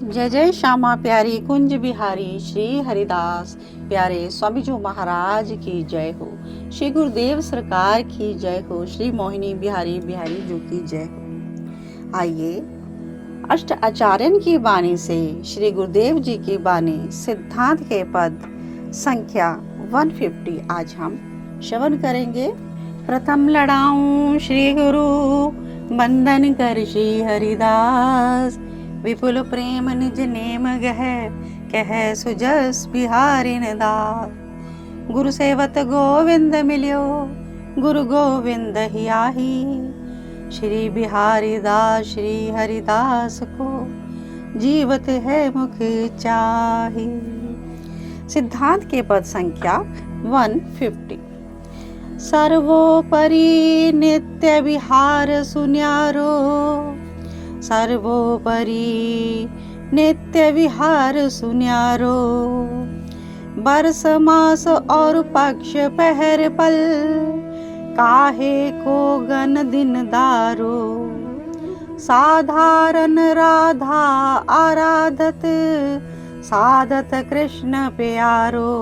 जय जय श्यामा प्यारी कुंज बिहारी श्री हरिदास प्यारे स्वामी जी महाराज की जय हो। श्री गुरुदेव सरकार की जय हो। श्री मोहिनी बिहारी बिहारी जी की जय हो। आइए अष्ट आचार्यन की वाणी से श्री गुरुदेव जी की वाणी सिद्धांत के पद संख्या 150 आज हम श्रवण करेंगे। प्रथम लड़ाऊं श्री गुरु बंदन कर श्री हरिदास, विपुल प्रेम निज नेम गह कह सुजस बिहारिन दास। गुरु सेवत गोविंद मिल्यो गुरु गोविंद हियाही, श्री बिहारी दास श्री हरिदास को जीवत है मुख चाही। सिद्धांत के पद संख्या 150। सर्वोपरि नित्य विहार सुन्यारो, सर्वोपरि नित्य विहार सुन्यारो। बरस मास और पक्ष पहर पल, काहे को गन दिन दारो। साधारण राधा आराधत, साधत कृष्ण प्यारो।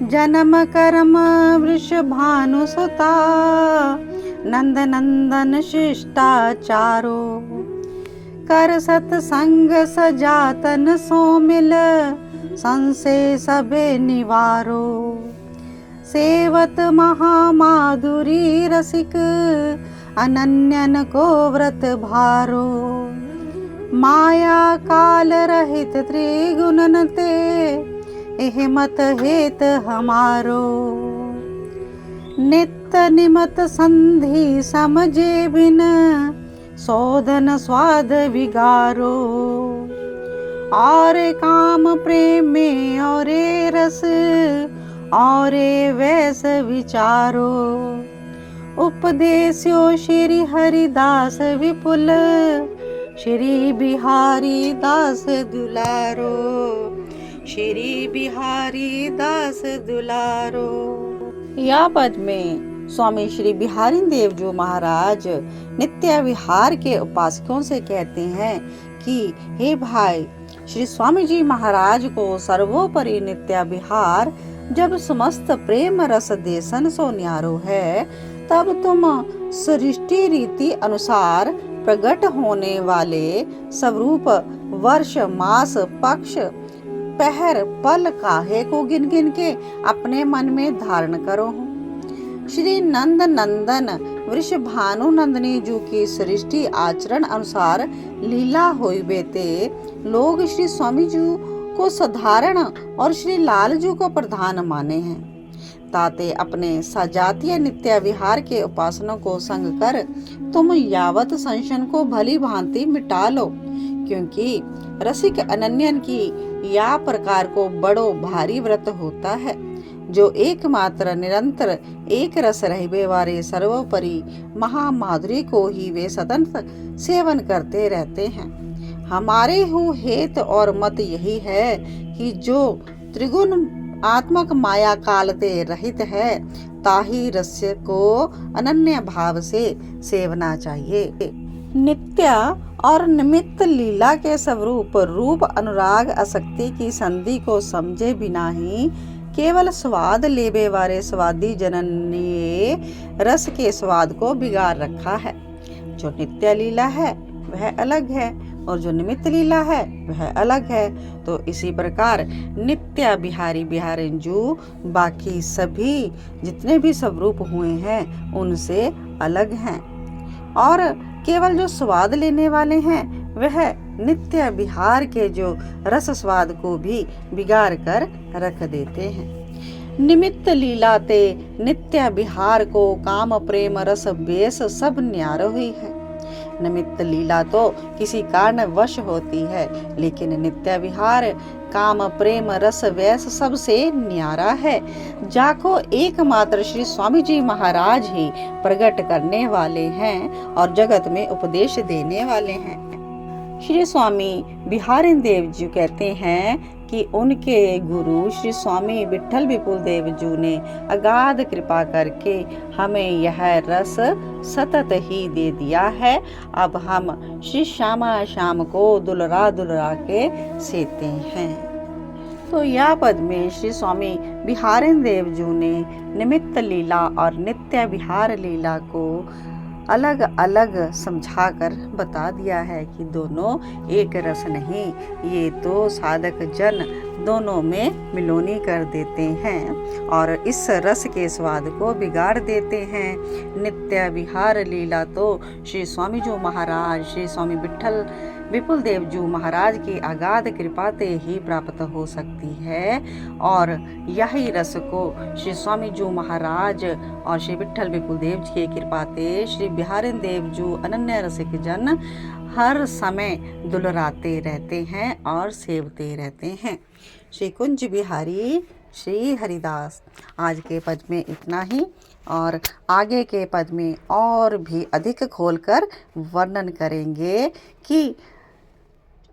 जन्म कर्म वृषभानु सुता, नंद नंदन शिष्टाचारो। कर सतसंग सजातन सो मिल, संशय सबे निवारो। सेवत महामाधुरी रसिक, अनन्यन को व्रत भारो। माया काल रहित त्रिगुणन ते, एह मत हेत हमारो। नित्य निमत संधि समझे बिन, शोधन स्वाद विगारो। और काम प्रेम में और रस, और वैस विचारो। उपदेश्यो श्री हरिदास विपुल, श्री बिहारी दास दुलारो। श्री बिहारी दास दुलारो। या पद में स्वामी श्री बिहारी देव जी महाराज नित्य विहार के उपासकों से कहते हैं कि हे भाई, श्री स्वामी जी महाराज को सर्वोपरि नित्य विहार जब समस्त प्रेम रस देसन सो न्यारो है, तब तुम सृष्टि रीति अनुसार प्रकट होने वाले स्वरूप वर्ष मास पक्ष पहर पल काहे को गिन गिन के अपने मन में धारण करो हो। श्री नंद नंदन वृषभानु नंदनी जी की सृष्टि आचरण अनुसार लीला हुई बेते लोग श्री स्वामी जी को साधारण और श्री लाल जी को प्रधान माने हैं। ताते अपने सजातीय नित्य विहार के उपासनों को संग कर तुम यावत संशन को भली भांति मिटा लो, क्योंकि रसिक अनन्यन की या प्रकार को बड़ो भारी व्रत होता है, जो एकमात्र निरंतर एक रस रहबे वाले सर्वोपरि महामाधुरी को ही वे सतत सेवन करते रहते हैं। हमारे हु हेत और मत यही है कि जो त्रिगुण आत्मक माया काल ते रहित है, ताही रस्य को अनन्य भाव से सेवना चाहिए। नित्य और निमित्त लीला के स्वरूप रूप अनुराग आसक्ति की संधि को समझे बिना ही केवल स्वाद लेबे वाले स्वादी जनन ने रस के स्वाद को बिगाड़ रखा है। जो नित्य लीला है वह अलग है और जो निमित्त लीला है वह अलग है। तो इसी प्रकार नित्य बिहारी बिहारिन जो बाकी सभी जितने भी स्वरूप हुए हैं उनसे अलग हैं, और केवल जो स्वाद लेने वाले हैं वह नित्य विहार के जो रस स्वाद को भी बिगाड़ कर रख देते हैं। निमित्त लीला ते नित्य विहार को काम प्रेम रस बेस सब न्यारो हुई है। निमित्त लीला तो किसी कारण वश होती है, लेकिन नित्य विहार काम प्रेम रस वैस सबसे न्यारा है, जाको एकमात्र श्री स्वामी जी महाराज ही प्रकट करने वाले हैं और जगत में उपदेश देने वाले हैं। श्री स्वामी बिहारी देव जी कहते हैं कि उनके गुरु श्री स्वामी विट्ठल विपुल देव जी ने अगाध कृपा करके हमें यह रस सतत ही दे दिया है। अब हम श्री श्यामा श्याम को दुलरा दुलरा के सेते हैं। तो यह पद में श्री स्वामी बिहारेंद्र देव जी ने निमित्त लीला और नित्य विहार लीला को अलग अलग समझाकर बता दिया है कि दोनों एक रस नहीं, ये तो साधक जन दोनों में मिलोनी कर देते हैं और इस रस के स्वाद को बिगाड़ देते हैं। नित्य विहार लीला तो श्री स्वामी जी महाराज, श्री स्वामी विट्ठल विपुल देव जी महाराज की अगाध कृपा से ही प्राप्त हो सकती है और यही रस को श्री स्वामी जी महाराज और श्री विट्ठल विपुल देव जी की कृपा से श्री बिहारेंद्र देव जी अनन्य रसिक जन हर समय दुलराते रहते हैं और सेवते रहते हैं। श्री कुंज बिहारी श्री हरिदास। आज के पद में इतना ही और आगे के पद में और भी अधिक खोलकर वर्णन करेंगे कि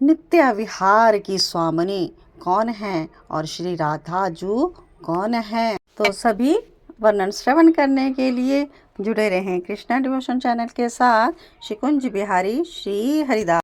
नित्य विहार की स्वामिनी कौन है और श्री राधा जू कौन है। तो सभी वर्णन श्रवण करने के लिए जुड़े रहें कृष्णा डिवोशन चैनल के साथ। श्री कुंज बिहारी श्री हरिदास।